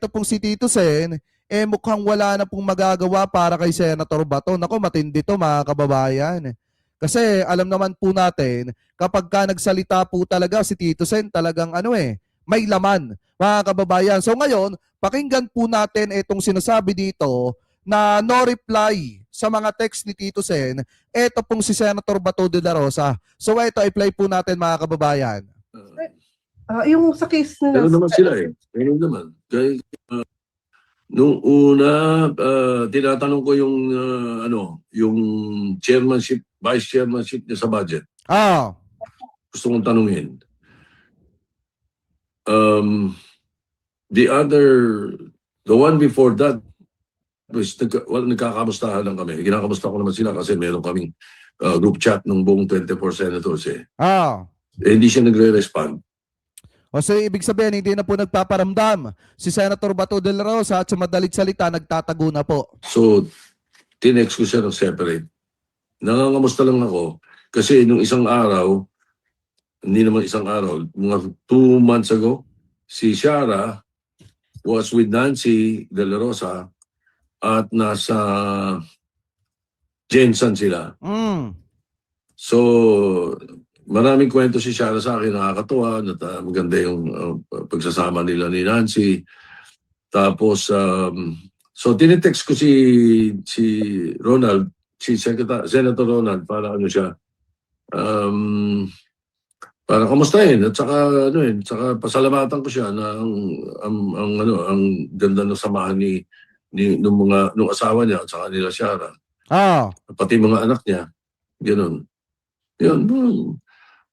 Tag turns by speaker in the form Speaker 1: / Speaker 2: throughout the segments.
Speaker 1: pong si Tito Sen, mukhang wala na pong magagawa para kay Senator Bato. Nako, matindi to mga kababayan. Kasi alam naman po natin, kapag ka nagsalita po talaga si Tito Sen, talagang may laman, mga kababayan. So ngayon, pakinggan po natin itong sinasabi dito na no reply sa mga text ni Tito Sen. Ito pong si Senator Bato de la Rosa. So ito, i-play po natin mga kababayan.
Speaker 2: Yung sa case nila.
Speaker 3: Meron naman sila eh. Meron naman. Kaya, nung una, tinatanong ko yung, yung chairmanship, vice chairmanship niya sa budget. Gusto kong tanungin. The one before that, nagkakamustahan lang kami. Kinakamusta ko naman sila kasi meron kaming group chat ng buong 24 senators eh. Hindi siya nagre-respond.
Speaker 1: O so, ibig sabihin, hindi na po nagpaparamdam si Senator Bato de la Rosa at sa madalit salita, nagtatago na po.
Speaker 3: So, tinext ko siya ng separate. Nangangamusta lang ako kasi nung isang araw, hindi naman isang araw, mga 2 months ago, si Shara was with Nancy de la Rosa at nasa Jensen sila. So, maraming kwento si Shara sa akin, nakakatuwa, maganda yung pagsasama nila ni Nancy. Tapos, so tinitext ko si Ronald, si Senator Ronald, para siya, para kamustahin at saka saka pasalamatan ko siya na ang ganda ng samahan nung asawa niya at saka nila Shara. Pati mga anak niya. Ganun. Yun.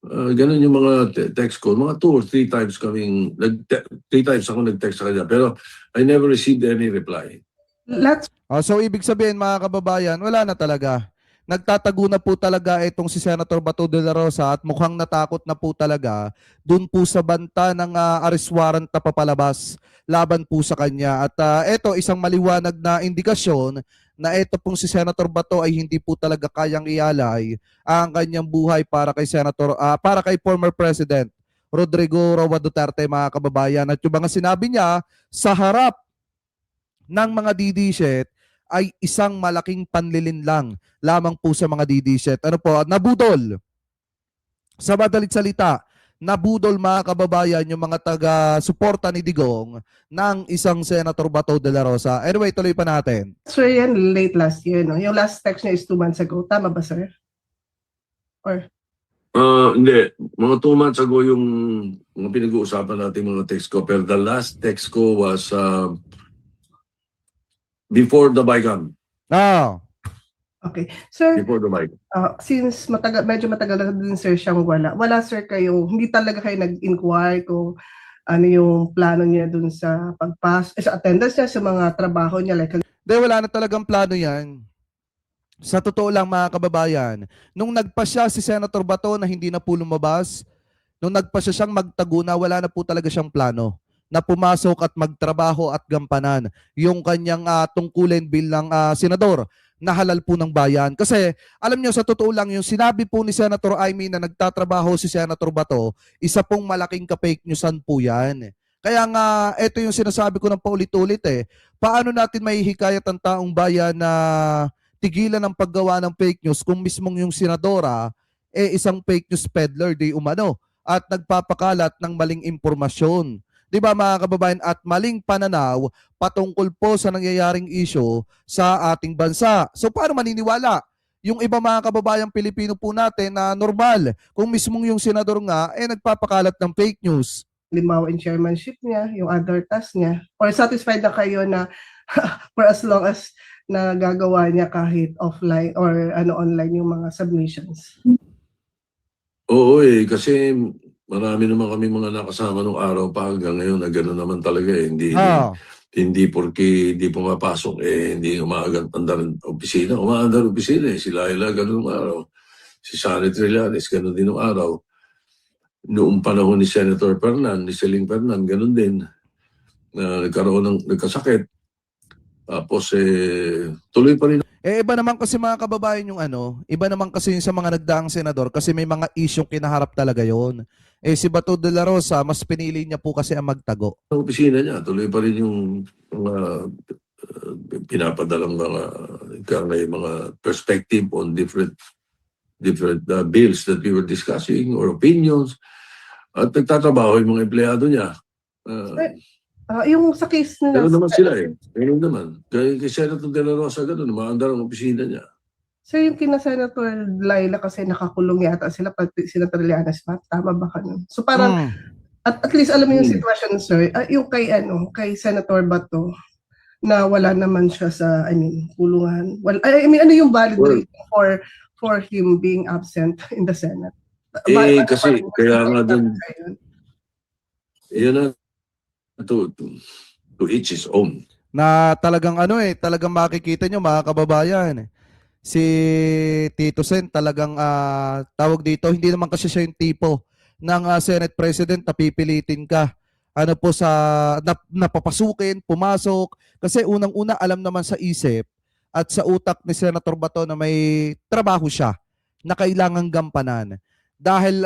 Speaker 3: Ganun yung mga text ko. Mga 2 or 3 times ako nag-text sa kanya. Pero I never received any reply.
Speaker 1: So ibig sabihin mga kababayan, wala na talaga. Nagtatago na po talaga itong si Senator Bato de la Rosa at mukhang natakot na po talaga dun po sa banta ng arrest warrant na papalabas laban po sa kanya. At ito isang maliwanag na indikasyon na ito pong si Senator Bato ay hindi po talaga kayang ialay ang kanyang buhay para kay former President Rodrigo Roa Duterte, mga kababayan. At yung mga sinabi niya sa harap ng mga DD-set ay isang malaking panlilinlang lamang po sa mga DD-set. Nabudol. Sa madalit salita, nabudol mga kababayan yung mga taga-suporta ni Digong ng isang Senator Bato de la Rosa. Anyway, tuloy pa natin.
Speaker 2: Sir, yan late last year, no? Yung last text niya is 2 months ago. Tama ba, sir? Or?
Speaker 3: Hindi. Mga 2 months ago yung mga pinag-uusapan natin mga text ko. Pero the last text ko was before the BICAM.
Speaker 2: Okay. Sir,
Speaker 3: Before the BICAM.
Speaker 2: Since medyo matagal na din, sir, siyang wala sir hindi talaga kayo nag-inquire kung ano yung plano niya dun sa sa attendance niya, sa mga trabaho niya?
Speaker 1: Wala na talagang plano yan. Sa totoo lang mga kababayan, nung nagpasya si Senator Bato na hindi na po lumabas, nung nagpasya siyang magtago na, wala na po talaga siyang plano na pumasok at magtrabaho at gampanan yung kanyang tungkulin bilang senador na halal po ng bayan. Kasi alam nyo, sa totoo lang, yung sinabi po ni Senator Amy na nagtatrabaho si Senator Bato, isa pong malaking ka-fake newsan po yan. Kaya nga, ito yung sinasabi ko ng paulit-ulit paano natin mahihikayat ang taong bayan na tigilan ng paggawa ng fake news kung mismong yung senadora isang fake news peddler di umano at nagpapakalat ng maling impormasyon. Di ba mga kababayan, at maling pananaw patungkol po sa nangyayaring issue sa ating bansa. So paano maniniwala yung iba mga kababayang Pilipino po natin na normal kung mismong yung senador nga nagpapakalat ng fake news?
Speaker 2: Limaw in chairmanship niya, yung other tasks niya, or satisfied na kayo na for as long as nagagawa niya kahit offline or online yung mga submissions?
Speaker 3: Oo kasi marami naman kami mga nakasama nung araw pa hanggang ngayon na gano'n naman talaga Hindi porque hindi pumapasok hindi umaandar opisina. Umaandar opisina Si Laila gano'n nung araw. Si Sally Trillanes gano'n din nung araw. Noong panahon ni Senator Fernan, ni Celine Fernan, gano'n din. Nagkasakit. Tapos tuloy pa rin.
Speaker 1: Iba naman kasi mga kababayan yung iba naman kasi yung sa mga nagdaang senador kasi may mga isyong kinaharap talaga yon. Eh si Bato de la Rosa, mas pinili niya po kasi ang magtago.
Speaker 3: Ang opisina niya, tuloy pa rin yung mga pinapadalang mga perspective on different bills that we were discussing or opinions. At nagtatrabaho yung mga empleyado niya.
Speaker 2: Yung sa case nila,
Speaker 3: Gano'n naman sila eh. Gano'n naman. Kay Senator De La Rosa, gano'n, maandar ang opisina niya.
Speaker 2: sir, yung kina Senator Laila kasi nakakulong yata sila, pati Senator Lianas pa. Tama ba ka nun? So parang, at least alam mo yung sitwasyon, sir, yung kay Senator Bato, na wala naman siya sa, kulungan. Well, I mean, ano yung valid reason for him being absent in the Senate?
Speaker 3: Kasi, kaya nga dun, yun na, to each his own.
Speaker 1: Na talagang talagang makikita nyo mga kababayan. Si Tito Sen talagang tawag dito, hindi naman kasi siya yung tipo ng Senate President na pipilitin ka. Ano po sa napapasukin, pumasok. Kasi unang-una alam naman sa isip at sa utak ni Senator Bato na may trabaho siya na kailangang gampanan. Dahil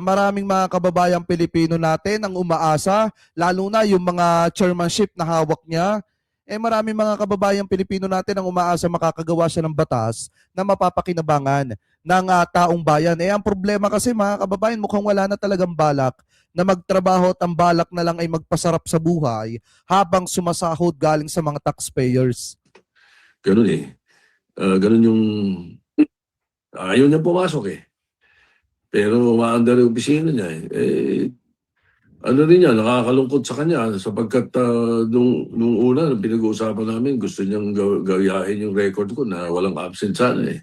Speaker 1: maraming mga kababayang Pilipino natin ang umaasa, lalo na yung mga chairmanship na hawak niya, maraming mga kababayang Pilipino natin ang umaasa makakagawa siya ng batas na mapapakinabangan ng taong bayan. Ang problema kasi mga kababayan, mukhang wala na talagang balak na magtrabaho at ang balak na lang ay magpasarap sa buhay habang sumasahod galing sa mga taxpayers.
Speaker 3: Ganun eh. Ganun yung ayaw niya pumasok eh. Pero maandar yung opisina niya eh. Ano rin yan, nakakalungkot sa kanya sapagkat nung una, nung pinag-uusapan namin, gusto niyang gayahin yung record ko na walang absent sana eh.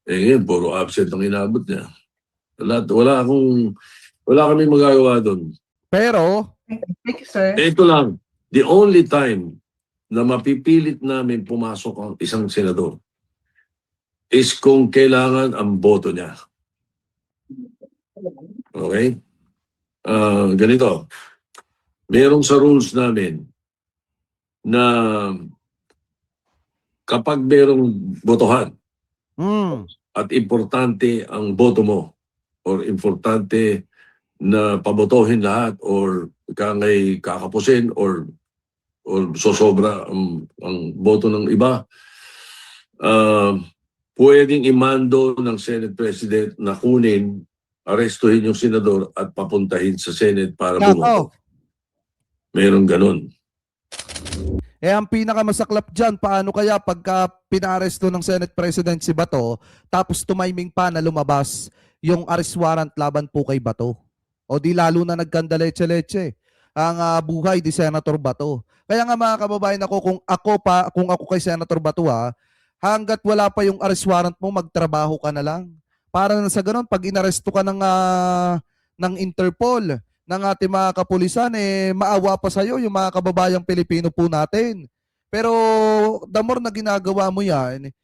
Speaker 3: Ngayon, puro absent ang inabot niya. Wala kami magagawa doon.
Speaker 1: Pero,
Speaker 2: thank you, sir.
Speaker 3: Ito lang, the only time na mapipilit namin pumasok ang isang senador is kung kailangan ang boto niya. Okay? Ganito. Merong sa rules namin na kapag merong botohan at importante ang boto mo or importante na pabotohin lahat or kakapusin or sosobra ang boto ng iba, pwedeng imando ng Senate President na kunin, arestuhin yung senador at papuntahin sa Senate para bumoto. Merong ganun.
Speaker 1: ang pinakamasaklap dyan, paano kaya pagka pinaresto ng Senate President si Bato, tapos tumaiming pa na lumabas yung arrest warrant laban po kay Bato? O di lalo na nagkandaleche-leche ang buhay di Senator Bato. Kaya nga mga kababayan kung ako kay Senator Bato hanggat wala pa yung arrest warrant mo, magtrabaho ka na lang. Para sa ganun, pag inaresto ka ng Interpol, ng ating mga kapulisan, maawa pa sa'yo yung mga kababayang Pilipino po natin. Pero the more na ginagawa mo yan,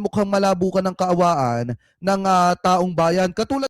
Speaker 1: mukhang malabo ka ng kaawaan ng taong bayan. Katulad